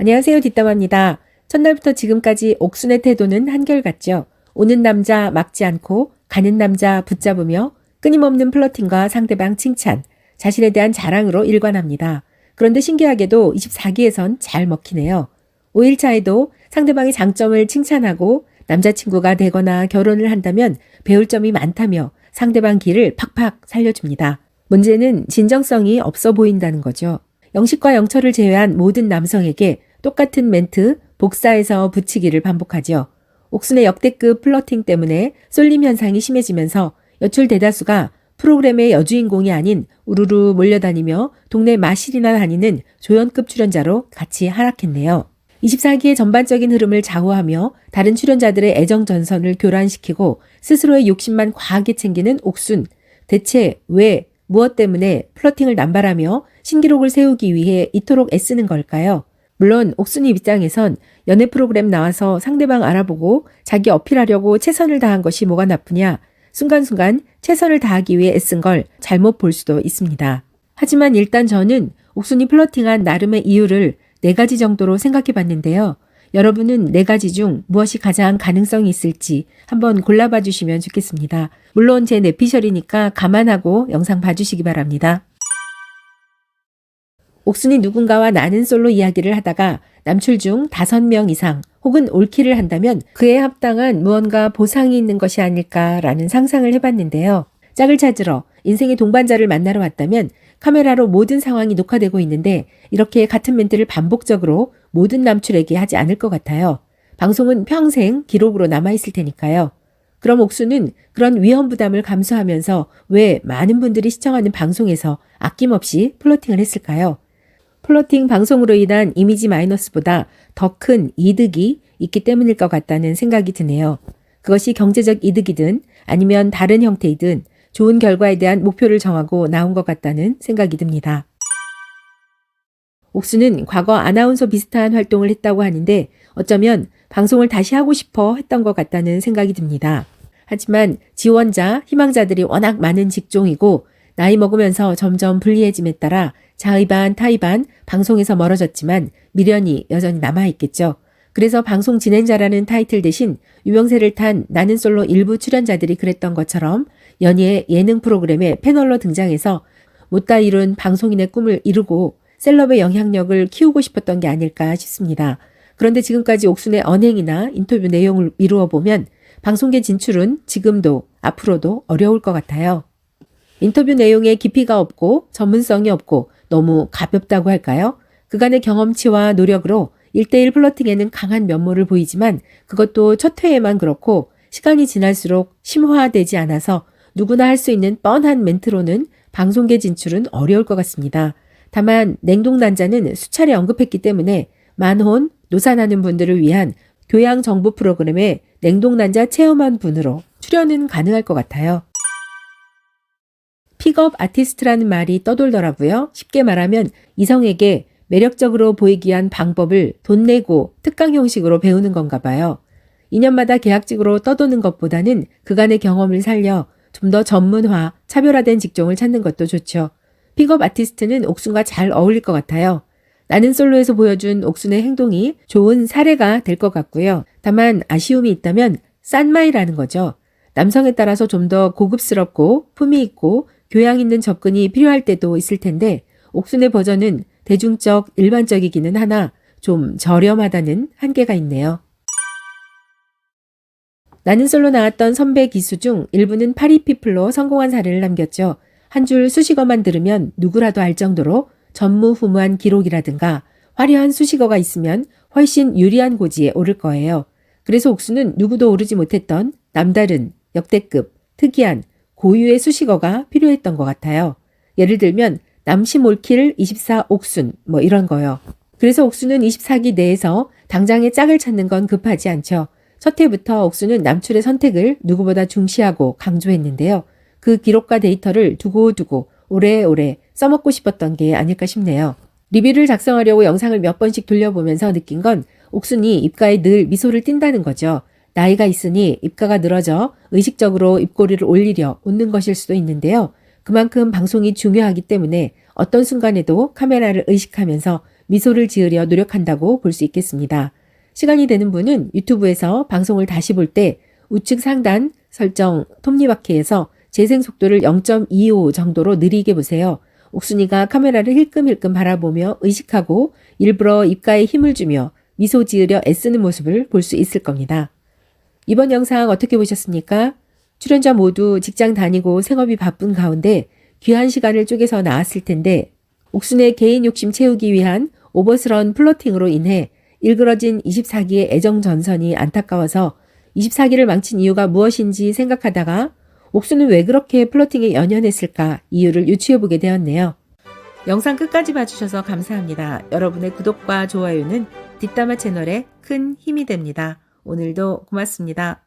안녕하세요. 뒷담화입니다. 첫날부터 지금까지 옥순의 태도는 한결같죠. 오는 남자 막지 않고 가는 남자 붙잡으며 끊임없는 플러팅과 상대방 칭찬, 자신에 대한 자랑으로 일관합니다. 그런데 신기하게도 24기에선 잘 먹히네요. 5일차에도 상대방의 장점을 칭찬하고 남자친구가 되거나 결혼을 한다면 배울 점이 많다며 상대방 길을 팍팍 살려줍니다. 문제는 진정성이 없어 보인다는 거죠. 영식과 영철을 제외한 모든 남성에게 똑같은 멘트, 복사해서 붙이기를 반복하죠. 옥순의 역대급 플러팅 때문에 쏠림 현상이 심해지면서 여출 대다수가 프로그램의 여주인공이 아닌 우르르 몰려다니며 동네 마실이나 다니는 조연급 출연자로 같이 하락했네요. 24기의 전반적인 흐름을 좌우하며 다른 출연자들의 애정 전선을 교란시키고 스스로의 욕심만 과하게 챙기는 옥순. 대체 왜, 무엇 때문에 플러팅을 남발하며 신기록을 세우기 위해 이토록 애쓰는 걸까요? 물론 옥순이 입장에선 연애 프로그램 나와서 상대방 알아보고 자기 어필하려고 최선을 다한 것이 뭐가 나쁘냐. 순간순간 최선을 다하기 위해 애쓴 걸 잘못 볼 수도 있습니다. 하지만 일단 저는 옥순이 플러팅한 나름의 이유를 4가지 정도로 생각해 봤는데요. 여러분은 4가지 중 무엇이 가장 가능성이 있을지 한번 골라봐 주시면 좋겠습니다. 물론 제 내피셜이니까 감안하고 영상 봐주시기 바랍니다. 옥순이 누군가와 나는 솔로 이야기를 하다가 남출 중 5명 이상 혹은 올킬을 한다면 그에 합당한 무언가 보상이 있는 것이 아닐까라는 상상을 해봤는데요. 짝을 찾으러 인생의 동반자를 만나러 왔다면 카메라로 모든 상황이 녹화되고 있는데 이렇게 같은 멘트를 반복적으로 모든 남출에게 하지 않을 것 같아요. 방송은 평생 기록으로 남아있을 테니까요. 그럼 옥수는 그런 위험 부담을 감수하면서 왜 많은 분들이 시청하는 방송에서 아낌없이 플러팅을 했을까요? 플러팅 방송으로 인한 이미지 마이너스보다 더 큰 이득이 있기 때문일 것 같다는 생각이 드네요. 그것이 경제적 이득이든 아니면 다른 형태이든 좋은 결과에 대한 목표를 정하고 나온 것 같다는 생각이 듭니다. 옥수는 과거 아나운서 비슷한 활동을 했다고 하는데 어쩌면 방송을 다시 하고 싶어 했던 것 같다는 생각이 듭니다. 하지만 지원자, 희망자들이 워낙 많은 직종이고 나이 먹으면서 점점 불리해짐에 따라 자의반 타의반 방송에서 멀어졌지만 미련이 여전히 남아있겠죠. 그래서 방송 진행자라는 타이틀 대신 유명세를 탄 나는 솔로 일부 출연자들이 그랬던 것처럼 연예 예능 프로그램에 패널로 등장해서 못다 이룬 방송인의 꿈을 이루고 셀럽의 영향력을 키우고 싶었던 게 아닐까 싶습니다. 그런데 지금까지 옥순의 언행이나 인터뷰 내용을 미루어 보면 방송계 진출은 지금도 앞으로도 어려울 것 같아요. 인터뷰 내용에 깊이가 없고 전문성이 없고 너무 가볍다고 할까요? 그간의 경험치와 노력으로 1대1 플러팅에는 강한 면모를 보이지만 그것도 첫 회에만 그렇고 시간이 지날수록 심화되지 않아서 누구나 할 수 있는 뻔한 멘트로는 방송계 진출은 어려울 것 같습니다. 다만 냉동난자는 수차례 언급했기 때문에 만혼, 노산하는 분들을 위한 교양 정보 프로그램에 냉동난자 체험한 분으로 출연은 가능할 것 같아요. 픽업 아티스트라는 말이 떠돌더라고요. 쉽게 말하면 이성에게 매력적으로 보이기 위한 방법을 돈 내고 특강 형식으로 배우는 건가 봐요. 2년마다 계약직으로 떠도는 것보다는 그간의 경험을 살려 좀 더 전문화, 차별화된 직종을 찾는 것도 좋죠. 픽업 아티스트는 옥순과 잘 어울릴 것 같아요. 나는 솔로에서 보여준 옥순의 행동이 좋은 사례가 될 것 같고요. 다만 아쉬움이 있다면 싼마이라는 거죠. 남성에 따라서 좀 더 고급스럽고 품위 있고 교양 있는 접근이 필요할 때도 있을 텐데 옥순의 버전은 대중적, 일반적이기는 하나 좀 저렴하다는 한계가 있네요. 나는 솔로 나왔던 선배 기수 중 일부는 파리피플로 성공한 사례를 남겼죠. 한 줄 수식어만 들으면 누구라도 알 정도로 전무후무한 기록이라든가 화려한 수식어가 있으면 훨씬 유리한 고지에 오를 거예요. 그래서 옥수는 누구도 오르지 못했던 남다른, 역대급, 특이한, 고유의 수식어가 필요했던 것 같아요. 예를 들면 남심 올킬 24 옥순 뭐 이런 거요. 그래서 옥수는 24기 내에서 당장의 짝을 찾는 건 급하지 않죠. 첫 해부터 옥수는 남출의 선택을 누구보다 중시하고 강조했는데요. 그 기록과 데이터를 두고두고 오래오래 써먹고 싶었던 게 아닐까 싶네요. 리뷰를 작성하려고 영상을 몇 번씩 돌려보면서 느낀 건 옥순이 입가에 늘 미소를 띈다는 거죠. 나이가 있으니 입가가 늘어져 의식적으로 입꼬리를 올리려 웃는 것일 수도 있는데요. 그만큼 방송이 중요하기 때문에 어떤 순간에도 카메라를 의식하면서 미소를 지으려 노력한다고 볼 수 있겠습니다. 시간이 되는 분은 유튜브에서 방송을 다시 볼 때 우측 상단 설정 톱니바퀴에서 재생 속도를 0.25 정도로 느리게 보세요. 옥순이가 카메라를 힐끔힐끔 바라보며 의식하고 일부러 입가에 힘을 주며 미소 지으려 애쓰는 모습을 볼 수 있을 겁니다. 이번 영상 어떻게 보셨습니까? 출연자 모두 직장 다니고 생업이 바쁜 가운데 귀한 시간을 쪼개서 나왔을 텐데 옥순의 개인 욕심 채우기 위한 오버스런 플러팅으로 인해 일그러진 24기의 애정 전선이 안타까워서 24기를 망친 이유가 무엇인지 생각하다가 옥순은 왜 그렇게 플러팅에 연연했을까 이유를 유추해보게 되었네요. 영상 끝까지 봐주셔서 감사합니다. 여러분의 구독과 좋아요는 뒷담화 채널에 큰 힘이 됩니다. 오늘도 고맙습니다.